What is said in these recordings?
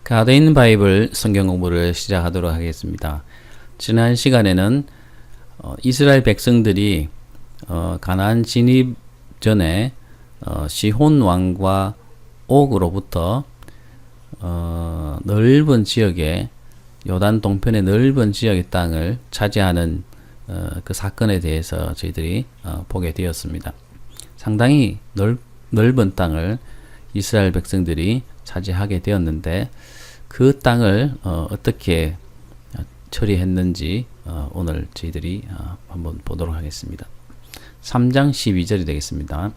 가드인 바이블 성경 공부를 시작하도록 하겠습니다. 지난 시간에는 이스라엘 백성들이 가나안 진입 전에 시혼 왕과 옥으로부터 넓은 지역의 요단 동편의 넓은 지역의 땅을 차지하는 그 사건에 대해서 저희들이 보게 되었습니다. 상당히 넓은 땅을 이스라엘 백성들이 차지하게 되었는데 그 땅을 어떻게 처리했는지 오늘 저희들이 한번 보도록 하겠습니다. 3장 12절이 되겠습니다.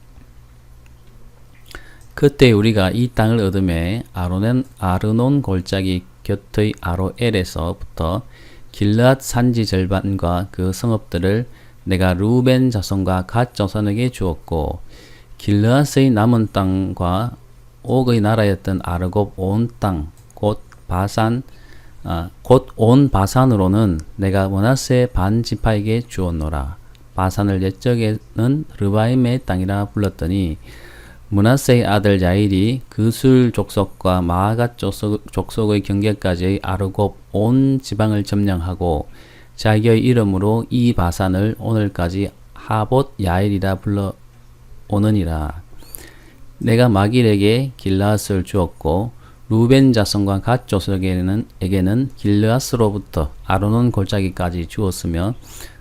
그때 우리가 이 땅을 얻음에 아르논 골짜기 곁의 아로엘에서부터 길르앗 산지 절반과 그 성읍들을 내가 루벤 자손과 갓 자손에게 주었고 길르앗의 남은 땅과 옥의 나라였던 아르곱 온 땅 곧 온 바산으로는 내가 므낫세 반 지파에게 주었노라. 바산을 옛적에는 르바임의 땅이라 불렀더니 므낫세의 아들 야일이 그술 족속과 마아갓 족속의 경계까지의 아르곱 온 지방을 점령하고 자기의 이름으로 이 바산을 오늘까지 하봇 야일이라 불러 오느니라. 내가 마길에게 길르앗을 주었고 루벤 자손과 갓 족속에게는 길르앗으로부터 아르논 골짜기까지 주었으며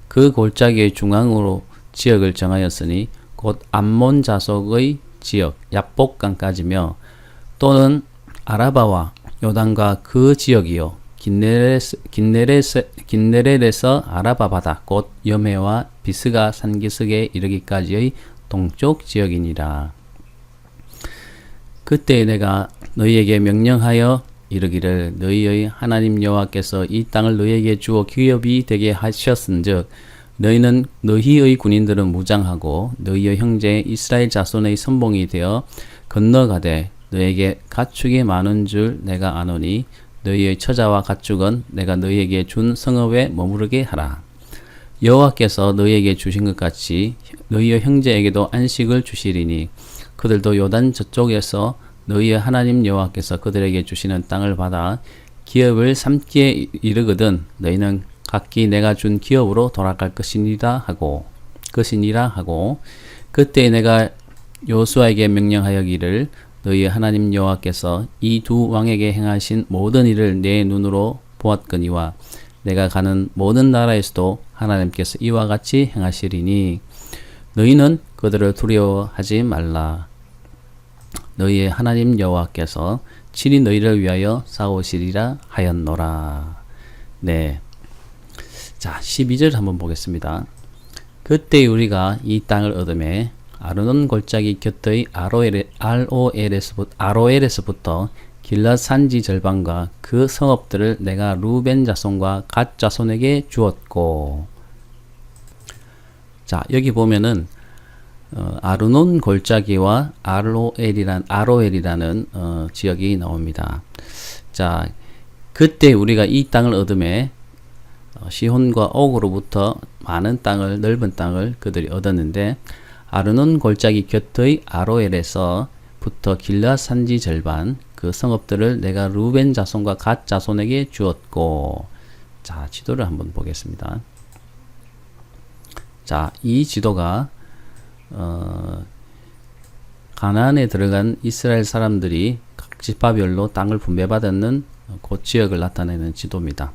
그 골짜기의 중앙으로 지역을 정하였으니 곧 암몬 자손의 지역 야복강까지며 또는 아라바와 요단과 그 지역이요 긴네렐에서 아라바 바다 곧 여메와 비스가 산기슭에 이르기까지의 동쪽 지역이니라. 그때 내가 너희에게 명령하여 이르기를 너희의 하나님 여호와께서 이 땅을 너희에게 주어 기업이 되게 하셨은즉 너희는 너희의 군인들은 무장하고 너희의 형제 이스라엘 자손의 선봉이 되어 건너가되 너희에게 가축이 많은 줄 내가 아노니 너희의 처자와 가축은 내가 너희에게 준 성읍에 머무르게 하라. 여호와께서 너희에게 주신 것 같이 너희의 형제에게도 안식을 주시리니 그들도 요단 저쪽에서 너희의 하나님 여호와께서 그들에게 주시는 땅을 받아 기업을 삼기에 이르거든 너희는 각기 내가 준 기업으로 돌아갈 것이니라 하고 그때 내가 요수아에게 명령하여기를 너희의 하나님 여호와께서 이 두 왕에게 행하신 모든 일을 내 눈으로 보았거니와 내가 가는 모든 나라에서도 하나님께서 이와 같이 행하시리니 너희는 그들을 두려워하지 말라. 너희의 하나님 여호와께서 친히 너희를 위하여 싸우시리라 하였노라. 네. 자, 12절 한번 보겠습니다. 그때 우리가 이 땅을 얻음에 아르논 골짜기 곁의 아로엘에서부터 길르앗 산지 절반과 그 성읍들을 내가 루벤 자손과 갓 자손에게 주었고. 자, 여기 보면은 아르논 골짜기와 아로엘이라는 지역이 나옵니다. 자, 그때 우리가 이 땅을 얻음에 시혼과 옥으로부터 많은 땅을 넓은 땅을 그들이 얻었는데 아르논 골짜기 곁의 아로엘에서부터 길르앗 산지 절반 그 성읍들을 내가 루벤 자손과 갓 자손에게 주었고. 자, 지도를 한번 보겠습니다. 자, 이 지도가 가나안에 들어간 이스라엘 사람들이 각 지파별로 땅을 분배받았는 그 지역을 나타내는 지도입니다.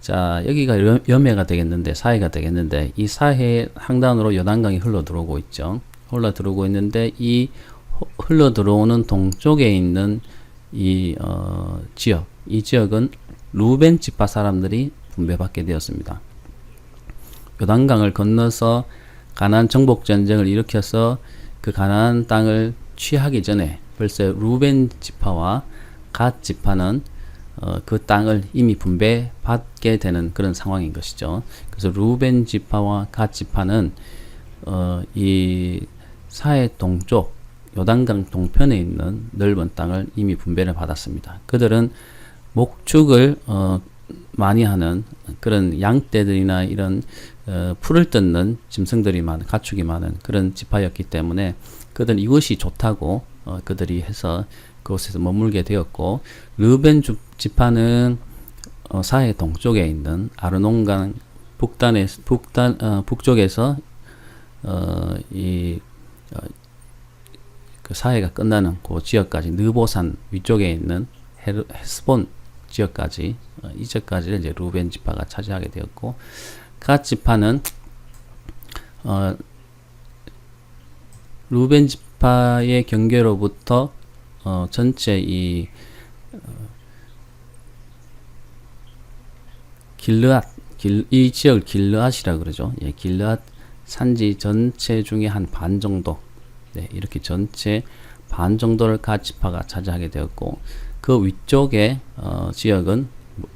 자, 여기가 여매가 되겠는데 사해가 되겠는데 이 사해 상단으로 요단강이 흘러 들어오고 있죠. 흘러 들어오고 있는데 이 흘러 들어오는 동쪽에 있는 이 지역은 루벤 지파 사람들이 분배받게 되었습니다. 요단강을 건너서 가나안 정복 전쟁을 일으켜서 그 가나안 땅을 취하기 전에 벌써 루벤 지파와 갓 지파는 그 땅을 이미 분배받게 되는 그런 상황인 것이죠. 그래서 루벤 지파와 갓 지파는 이 사해 동쪽 요단강 동편에 있는 넓은 땅을 이미 분배를 받았습니다. 그들은 목축을 많이 하는 그런 양떼들이나 이런 풀을 뜯는 짐승들이 많은 가축이 많은 그런 지파였기 때문에 그들은 이것이 좋다고 그들이 해서 그곳에서 머물게 되었고, 르벤 지파는 사해 동쪽에 있는 아르논강 북쪽에서 그 사해가 끝나는 그 지역까지, 느보산 위쪽에 있는 헤스본 지역까지, 이제까지를 이제 루벤 지파가 차지하게 되었고, 갓 지파는 루벤 지파의 경계로부터 전체 이 이 지역을 길르앗이라 그러죠. 예, 길르앗 산지 전체 중에 한 반 정도, 네, 이렇게 전체 반 정도를 갓 지파가 차지하게 되었고, 그 위쪽에 지역은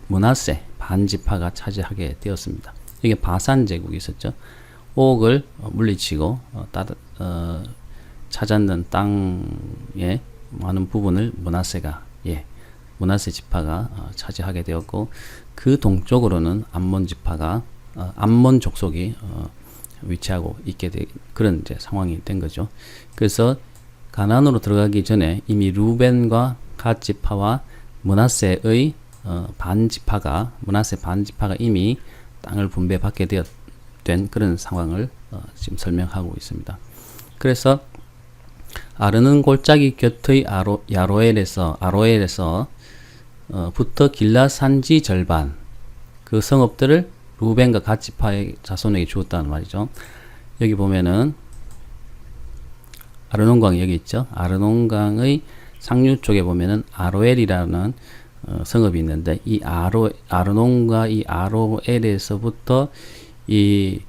므낫세 반 지파가 차지하게 되었습니다. 이게 바산 제국이 있었죠. 옥을 물리치고 찾았는 땅의 많은 부분을 므낫세 지파가 차지하게 되었고, 그 동쪽으로는 암몬 족속이 위치하고 있게 된 그런 이제 상황이 된 거죠. 그래서 가나안으로 들어가기 전에 이미 루벤과 갓 지파와 므낫세의 므낫세 반 지파가 이미 땅을 분배받게 된 그런 상황을 지금 설명하고 있습니다. 그래서 아르논 골짜기 곁의 아로엘에서 부터 길앗 산지 절반, 그 성읍들을 루벤과 갓 지파의 자손에게 주었다는 말이죠. 여기 보면은 아르논강이 여기 있죠. 아르논강의 상류 쪽에 보면은 아로엘이라는 성읍이 있는데, 이 아르논과 이 아로엘에서부터 이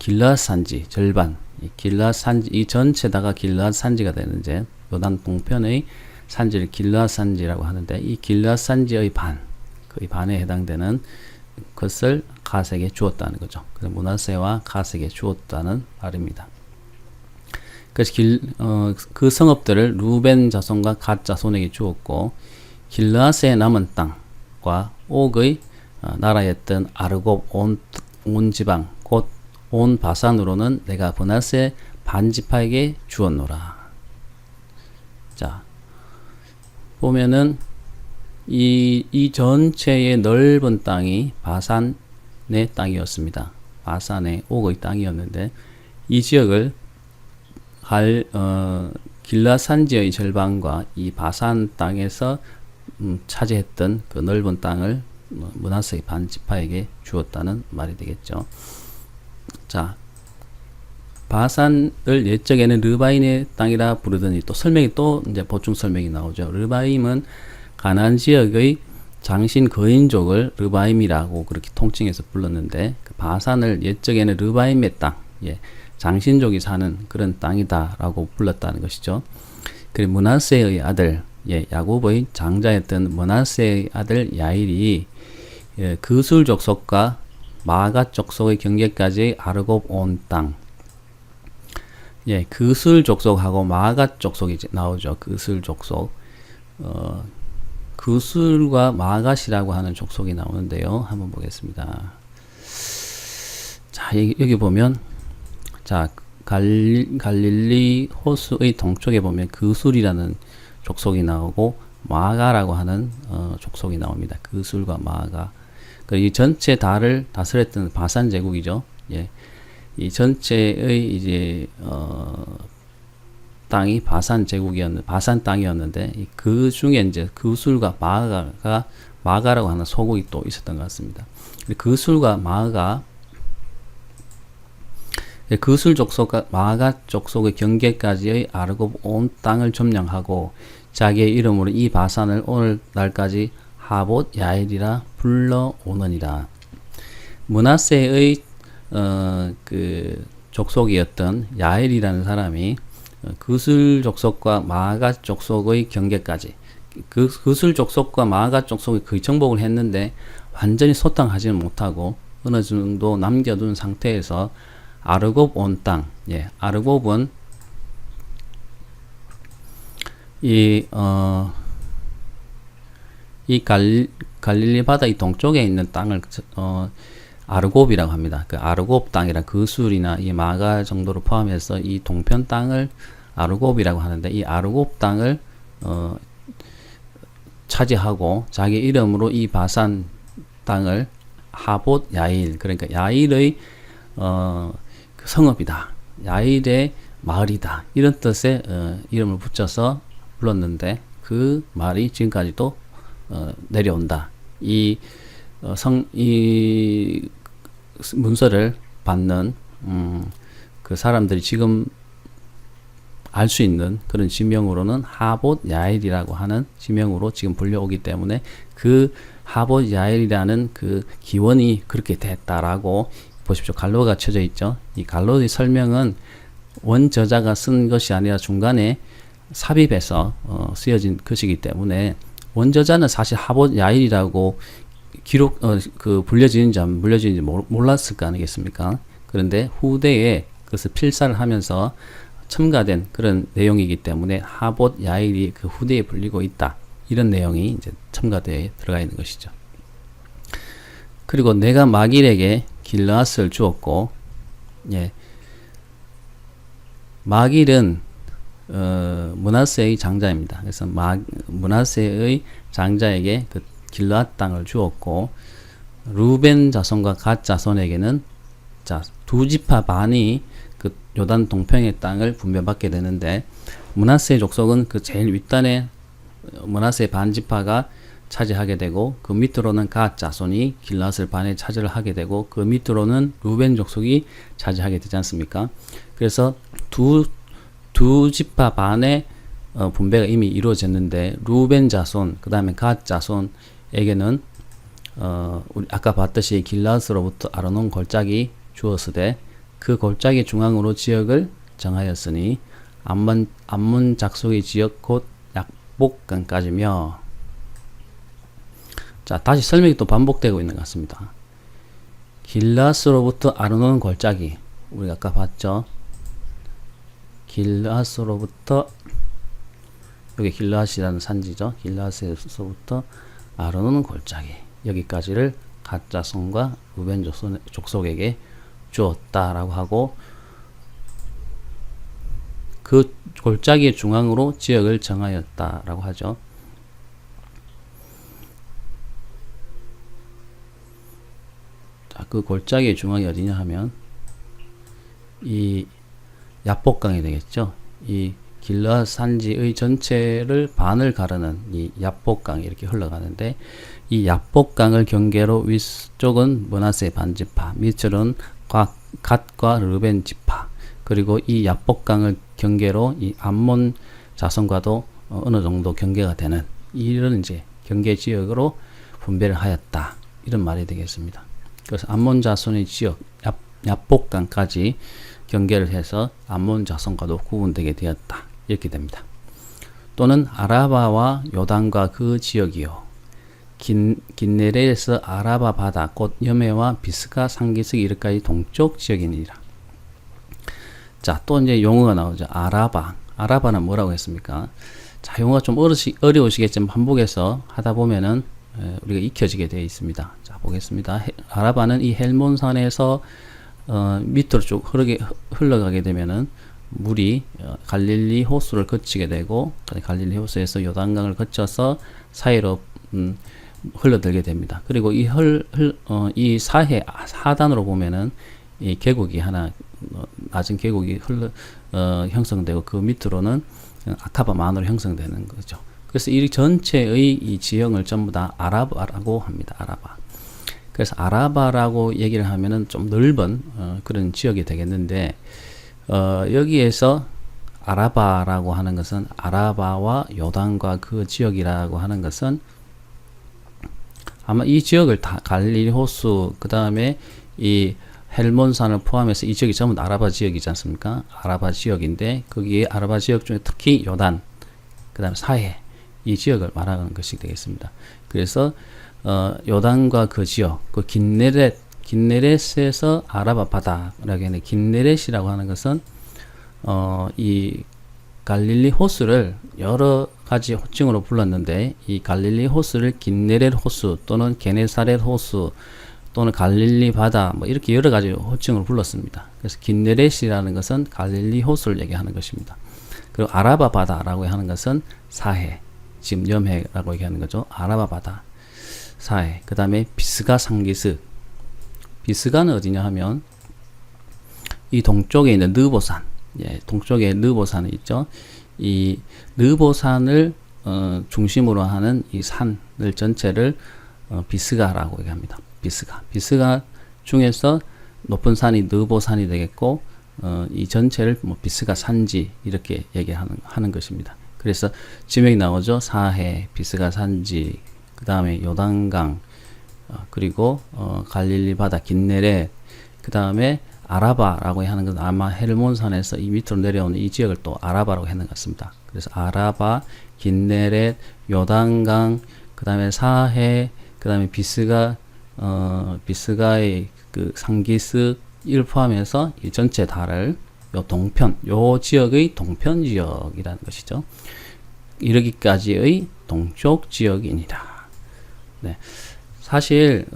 길앗 산지 절반, 길앗 산지 이 전체다가 길앗 산지가 되는데, 요단 동편의 산지를 길앗 산지라고 하는데, 이 길앗 산지의 거의 반에 해당되는 것을 갓에게 주었다는 거죠. 그래서 므낫세와 갓에게 주었다는 말입니다. 그래서 그 성읍들을 루벤 자손과 갓 자손에게 주었고, 길르앗의 남은 땅과 옥의 나라였던 아르곱 온 지방 곧 온 바산으로는 내가 므낫세 반지파에게 주었노라. 자, 보면은 이 전체의 넓은 땅이 바산의 땅이었습니다. 바산의 옥의 땅이었는데, 이 지역을 길앗 산지의 절반과 이 바산 땅에서 차지했던 그 넓은 땅을 므낫세의 반 지파에게 주었다는 말이 되겠죠. 자, 바산을 옛적에는 르바임의 땅이라 부르더니 또 설명이 또 이제 보충 설명이 나오죠. 르바임은 가나안 지역의 장신 거인족을 르바임이라고 그렇게 통칭해서 불렀는데, 그 바산을 옛적에는 르바임의 땅, 장신족이 사는 그런 땅이다라고 불렀다는 것이죠. 그리고 므낫세의 아들, 야곱의 장자였던 므낫세의 아들 야일이 그술 족속과 마가 족속의 경계까지 아르곱 온 땅, 그술 족속하고 마가 족속이 나오죠. 그술 족속, 그술과 마갓이라고 하는 족속이 나오는데요. 한번 보겠습니다. 자, 여기 보면, 자, 갈릴리 호수의 동쪽에 보면 그술이라는 족속이 나오고 마가라고 하는 족속이 나옵니다. 그술과 마가. 이 전체 다를 다스렸던 바산 제국이죠. 이 전체의 이제 땅이 바산 제국이었는데, 바산 땅이었는데, 그 중에 이제 그술과 마가라고 하는 소국이 또 있었던 것 같습니다. 그술과 마가, 그술 족속과 마가 족속의 경계까지의 아르곱 온 땅을 점령하고 자기의 이름으로 이 바산을 오늘날까지 하봇 야일이라 불러오느니라. 므낫세의 그 족속이었던 야일이라는 사람이 그술 족속과 마가 족속의 경계까지, 그술 족속과 마가 족속이 거의 정복을 했는데 완전히 소탕하지는 못하고 어느 정도 남겨둔 상태에서 아르곱 온 땅, 아르곱은 이 갈릴리 바다 이 동쪽에 있는 땅을 아르곱이라고 합니다. 그 아르곱 땅이라 그술이나 이 마가 정도를 포함해서 이 동편 땅을 아르곱이라고 하는데 이 아르곱 땅을 차지하고 자기 이름으로 이 바산 땅을 하봇 야일, 그러니까 야일의 그 성읍이다, 야일의 마을이다, 이런 뜻의 이름을 붙여서 불렀는데 그 말이 지금까지도 내려온다. 이 문서를 받는 그 사람들이 지금 알 수 있는 그런 지명으로는 하봇 야일이라고 하는 지명으로 지금 불려오기 때문에 그 하봇 야일이라는 그 기원이 그렇게 됐다라고 보십시오. 갈로가 쳐져 있죠. 이 갈로의 설명은 원저자가 쓴 것이 아니라 중간에 삽입해서 쓰여진 것이기 때문에 원저자는 사실 하봇 야일이라고 불려지는지 안 불려지는지 몰랐을 거 아니겠습니까? 그런데 후대에 그것을 필사를 하면서 첨가된 그런 내용이기 때문에 하봇 야일이 그 후대에 불리고 있다, 이런 내용이 이제 첨가되어 들어가 있는 것이죠. 그리고 내가 마길에게 길르앗을 주었고, 예, 마길은 므낫세의 장자입니다. 그래서 므낫세의 장자에게 그 길르앗 땅을 주었고, 루벤 자손과 갓 자손에게는 두 지파 반이 그 요단 동평의 땅을 분배받게 되는데, 므낫세 족속은 그 제일 윗단에 므낫세 반 지파가 차지하게 되고, 그 밑으로는 갓 자손이 길르앗을 반에 차지를 하게 되고, 그 밑으로는 루벤 족속이 차지하게 되지 않습니까? 그래서 두 지파 반의 분배가 이미 이루어졌는데, 루벤 자손 그 다음에 갓 자손에게는 우리 아까 봤듯이 길르앗으로부터 아르논 골짜기 주었으되 그 골짜기 중앙으로 지역을 정하였으니 암몬 작속의 지역 곧 약복강까지며. 자, 다시 설명이 또 반복되고 있는 것 같습니다. 길르앗으로부터 아르논 골짜기, 우리가 아까 봤죠. 길르앗으로부터, 여기 길르앗이라는 산지죠. 길르앗에서부터 아르논 골짜기, 여기까지를 갓 자손과 루벤 족속에게 주었다라고 하고, 그 골짜기의 중앙으로 지역을 정하였다라고 하죠. 자, 그 골짜기의 중앙이 어디냐 하면 이 야복강이 되겠죠. 이 길르앗 산지의 전체를 반을 가르는 이 야복강이 이렇게 흘러가는데, 이 야복강을 경계로 위쪽은 므낫세 반지파, 밑으로는 갓과 르벤 지파, 그리고 이 야복강을 경계로 이 암몬 자손과도 어느 정도 경계가 되는 이런 이제 경계 지역으로 분배를 하였다, 이런 말이 되겠습니다. 그래서 암몬 자손의 지역 야복강까지 경계를 해서 암몬 자손과도 구분되게 되었다, 이렇게 됩니다. 또는 아라바와 요단과 그 지역이요, 긴네레에서 아라바 바다 곧 여메와 비스가 상기석이 이르까지 동쪽 지역이니라. 자, 또 이제 용어가 나오죠. 아라바는 뭐라고 했습니까? 자, 용어가 좀 어려우시겠지만 반복해서 하다 보면은 우리가 익혀지게 되어 있습니다. 자, 보겠습니다. 아라바는 이 헬몬산에서 밑으로 쭉 흘러가게 되면은 물이 갈릴리 호수를 거치게 되고, 갈릴리 호수에서 요단강을 거쳐서 사이로 흘러들게 됩니다. 그리고 이 사해 하단으로 보면은 이 계곡이 하나, 낮은 계곡이 형성되고, 그 밑으로는 아카바 만으로 형성되는 거죠. 그래서 이 전체의 이 지형을 전부 다 아라바라고 합니다. 아라바. 그래서 아라바라고 얘기를 하면은 좀 넓은 그런 지역이 되겠는데, 여기에서 아라바라고 하는 것은, 아라바와 요단과 그 지역이라고 하는 것은 아마 이 지역을 다 갈릴리 호수, 그 다음에 이 헬몬산을 포함해서 이 지역이 전부 아라바 지역이지 않습니까? 아라바 지역인데, 거기에 아라바 지역 중에 특히 요단, 그 다음에 사해, 이 지역을 말하는 것이 되겠습니다. 그래서 요단과 그 지역, 그 긴네렛에서 아라바 바다라고 하는 긴네렛이라고 하는 것은 이 갈릴리 호수를 여러 가지 호칭으로 불렀는데, 이 갈릴리 호수를 긴네렛 호수 또는 게네사렛 호수 또는 갈릴리 바다, 뭐 이렇게 여러 가지 호칭으로 불렀습니다. 그래서 긴네렛이라는 것은 갈릴리 호수를 얘기하는 것입니다. 그 그리고 아라바 바다라고 하는 것은 사해, 지금 염해라고 얘기하는 거죠. 아라바 바다, 사해. 그 다음에 비스가 상기스. 비스가는 어디냐 하면 이 동쪽에 있는 느보산, 동쪽에 느보산이 있죠. 이 느보산을 중심으로 하는 이 산을 전체를 비스가라고 얘기합니다. 비스가 중에서 높은 산이 느보산이 되겠고, 이 전체를 뭐 비스가 산지 이렇게 얘기하는 것입니다. 그래서 지명이 나오죠. 사해, 비스가 산지, 그 다음에 요단강, 그리고 갈릴리 바다, 긴네렛, 그 다음에 아라바라고 하는 건 아마 헤르몬산에서 이 밑으로 내려오는 이 지역을 또 아라바라고 하는 것 같습니다. 그래서 아라바, 긴네렛, 요단강, 그 다음에 사해, 그 다음에 비스가의 그 상기스 를 포함해서 이 전체 다를 요 동편, 요 지역의 동편 지역이라는 것이죠. 이르기까지의 동쪽 지역이니라. 네. 사실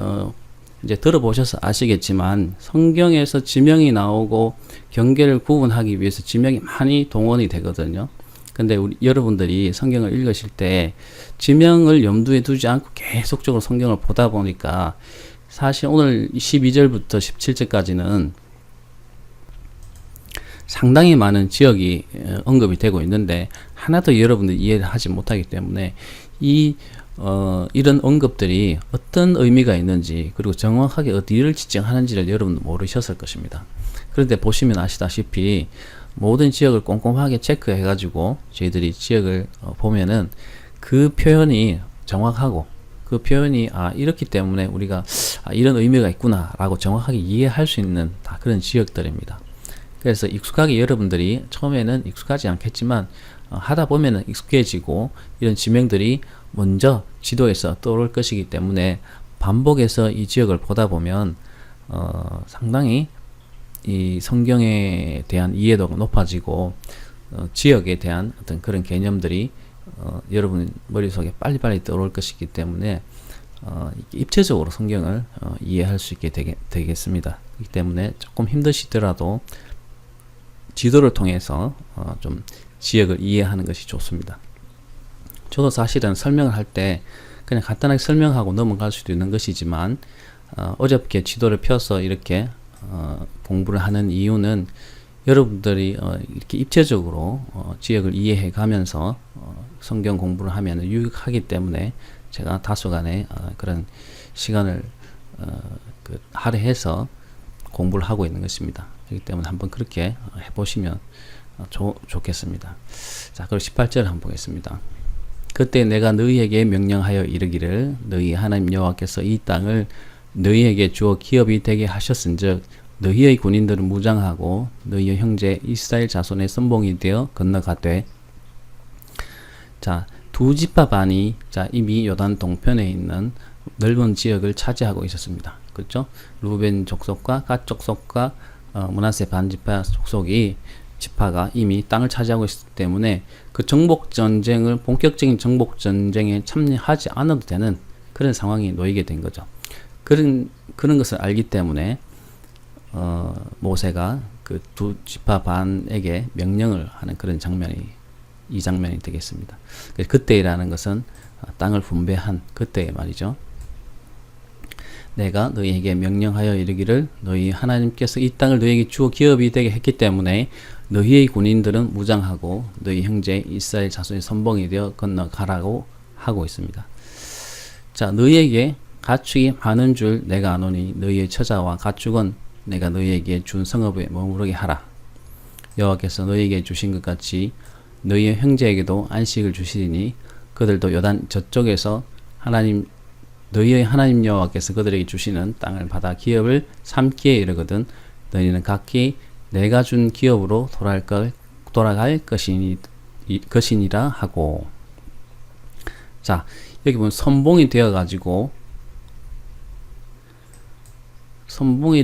이제 들어보셔서 아시겠지만 성경에서 지명이 나오고 경계를 구분하기 위해서 지명이 많이 동원이 되거든요. 근데 여러분들이 성경을 읽으실 때 지명을 염두에 두지 않고 계속적으로 성경을 보다 보니까 사실 오늘 12절부터 17절까지는 상당히 많은 지역이 언급이 되고 있는데 하나도 여러분들이 이해를 하지 못하기 때문에 이런 언급들이 어떤 의미가 있는지, 그리고 정확하게 어디를 지정하는지를 여러분은 모르셨을 것입니다. 그런데 보시면 아시다시피 모든 지역을 꼼꼼하게 체크해 가지고 저희들이 지역을 보면은 그 표현이 정확하고, 그 표현이 이렇기 때문에 우리가 이런 의미가 있구나 라고 정확하게 이해할 수 있는 다 그런 지역들입니다. 그래서 익숙하게 여러분들이 처음에는 익숙하지 않겠지만 하다 보면은 익숙해지고 이런 지명들이 먼저 지도에서 떠오를 것이기 때문에 반복해서 이 지역을 보다 보면 상당히 이 성경에 대한 이해도가 높아지고 지역에 대한 어떤 그런 개념들이 여러분 머릿속에 빨리빨리 떠오를 것이기 때문에 입체적으로 성경을 이해할 수 있게 되겠습니다. 그렇기 때문에 조금 힘드시더라도 지도를 통해서 좀 지역을 이해하는 것이 좋습니다. 저도 사실은 설명을 할 때 그냥 간단하게 설명하고 넘어갈 수도 있는 것이지만 어저께 지도를 펴서 이렇게 공부를 하는 이유는 여러분들이 이렇게 입체적으로 지역을 이해해 가면서 성경 공부를 하면 유익하기 때문에 제가 다소간의 그런 시간을 할애해서 공부를 하고 있는 것입니다. 그렇기 때문에 한번 그렇게 해보시면 좋겠습니다. 자, 그럼 18절 한번 보겠습니다. 그때 내가 너희에게 명령하여 이르기를 너희 하나님 여호와께서 이 땅을 너희에게 주어 기업이 되게 하셨은즉 너희의 군인들은 무장하고 너희의 형제 이스라엘 자손의 선봉이 되어 건너가되. 자, 두 지파 반이 이미 요단 동편에 있는 넓은 지역을 차지하고 있었습니다. 그렇죠? 루벤 족속과 갓 족속과 므낫세 반지파 지파가 이미 땅을 차지하고 있기 때문에 그 본격적인 정복 전쟁에 참여하지 않아도 되는 그런 상황이 놓이게 된 거죠. 그런 것을 알기 때문에 모세가 그 두 지파 반에게 명령을 하는 그런 이 장면이 되겠습니다. 그때라는 것은 땅을 분배한 그때의 말이죠. 내가 너희에게 명령하여 이르기를 너희 하나님께서 이 땅을 너희에게 주어 기업이 되게 했기 때문에 너희의 군인들은 무장하고 너희 형제 이스라엘 자손의 선봉이 되어 건너가라고 하고 있습니다. 자, 너희에게 가축이 많은 줄 내가 아노니 너희의 처자와 가축은 내가 너희에게 준 성읍에 머무르게 하라. 여호와께서 너희에게 주신 것 같이 너희의 형제에게도 안식을 주시리니 그들도 요단 저쪽에서 너희의 하나님 여호와께서 그들에게 주시는 땅을 받아 기업을 삼기에 이르거든 너희는 각기 내가 준 기업으로 돌아갈 것이니라 하고. 자, 여기 보면 선봉이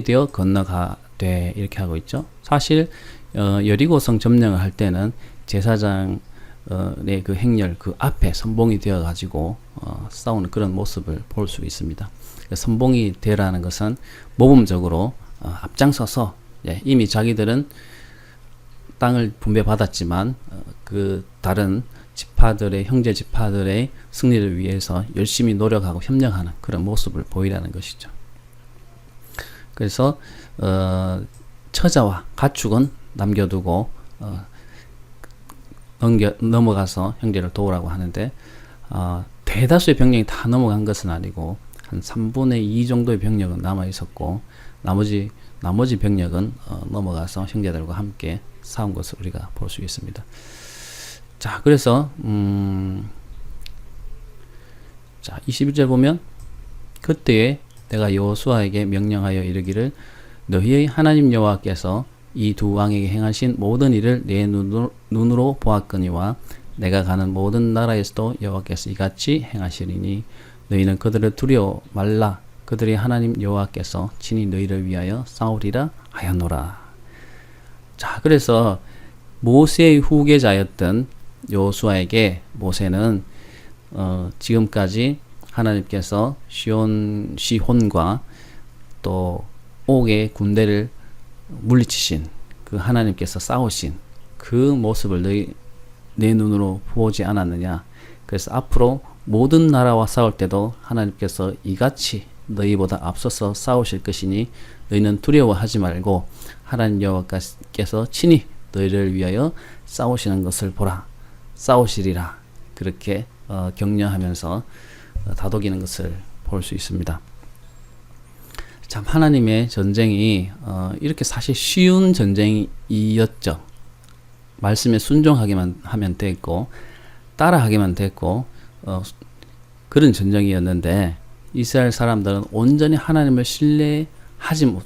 되어 건너가되 이렇게 하고 있죠. 사실 여리고성 점령을 할 때는 제사장의 그 행렬 그 앞에 선봉이 되어 가지고 싸우는 그런 모습을 볼 수 있습니다. 선봉이 되라는 것은 모범적으로 앞장서서 이미 자기들은 땅을 분배받았지만 그 다른 지파들의 형제 지파들의 승리를 위해서 열심히 노력하고 협력하는 그런 모습을 보이라는 것이죠. 그래서 처자와 가축은 남겨두고 넘어가서 형제를 도우라고 하는데 대다수의 병력이 다 넘어간 것은 아니고 한 3분의 2 정도의 병력은 남아 있었고 나머지 병력은 넘어가서 형제들과 함께 싸운 것을 우리가 볼 수 있습니다. 자, 그래서 자 21절 보면 그때에 내가 여호수아에게 명령하여 이르기를 너희의 하나님 여호와께서 이 두 왕에게 행하신 모든 일을 내 눈으로 보았거니와 내가 가는 모든 나라에서도 여호와께서 이같이 행하시리니 너희는 그들을 두려워 말라. 그들의 하나님 여호와께서 친히 너희를 위하여 싸우리라 하였노라. 자, 그래서 모세의 후계자였던 여호수아에게 모세는 지금까지 하나님께서 시혼과 또 옥의 군대를 물리치신 그 하나님께서 싸우신 그 모습을 내 눈으로 보지 않았느냐. 그래서 앞으로 모든 나라와 싸울 때도 하나님께서 이같이 너희보다 앞서서 싸우실 것이니 너희는 두려워하지 말고 하나님 여호와께서 친히 너희를 위하여 싸우시는 것을 보라. 싸우시리라. 그렇게 격려하면서 다독이는 것을 볼 수 있습니다. 참 하나님의 전쟁이 이렇게 사실 쉬운 전쟁이었죠. 말씀에 순종하기만 하면 됐고 따라하기만 됐고 그런 전쟁이었는데 이스라엘 사람들은 온전히 하나님을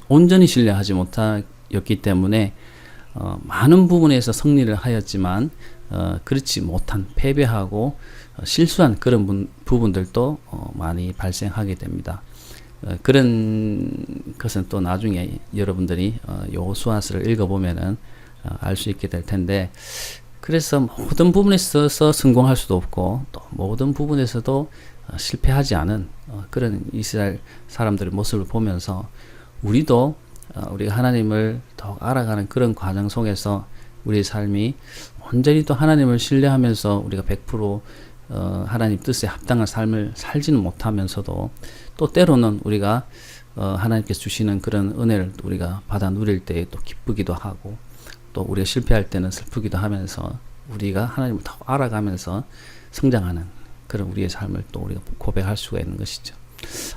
온전히 신뢰하지 못하였기 때문에 많은 부분에서 승리를 하였지만 그렇지 못한 패배하고 실수한 그런 부분들도 많이 발생하게 됩니다. 그런 것은 또 나중에 여러분들이 여호수아서를 읽어보면은 알 수 있게 될 텐데, 그래서 모든 부분에 있어서 성공할 수도 없고 또 모든 부분에서도 실패하지 않은 그런 이스라엘 사람들의 모습을 보면서 우리도 우리가 하나님을 더욱 알아가는 그런 과정 속에서 우리의 삶이 온전히 또 하나님을 신뢰하면서 우리가 100% 하나님 뜻에 합당한 삶을 살지는 못하면서도 또 때로는 우리가 하나님께서 주시는 그런 은혜를 우리가 받아 누릴 때 또 기쁘기도 하고 또 우리가 실패할 때는 슬프기도 하면서 우리가 하나님을 더 알아가면서 성장하는 그런 우리의 삶을 또 우리가 고백할 수가 있는 것이죠.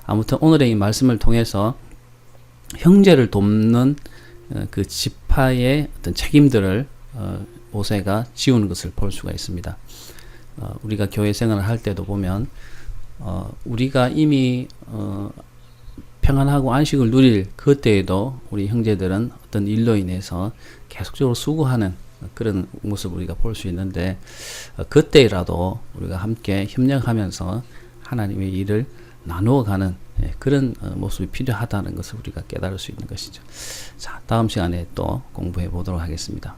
아무튼 오늘의 이 말씀을 통해서 형제를 돕는 그 지파의 어떤 책임들을 모세가 지우는 것을 볼 수가 있습니다. 우리가 교회 생활을 할 때도 보면 우리가 이미 평안하고 안식을 누릴 그때에도 우리 형제들은 어떤 일로 인해서 계속적으로 수고하는 그런 모습을 우리가 볼 수 있는데 그때라도 우리가 함께 협력하면서 하나님의 일을 나누어가는 그런 모습이 필요하다는 것을 우리가 깨달을 수 있는 것이죠. 자, 다음 시간에 또 공부해 보도록 하겠습니다.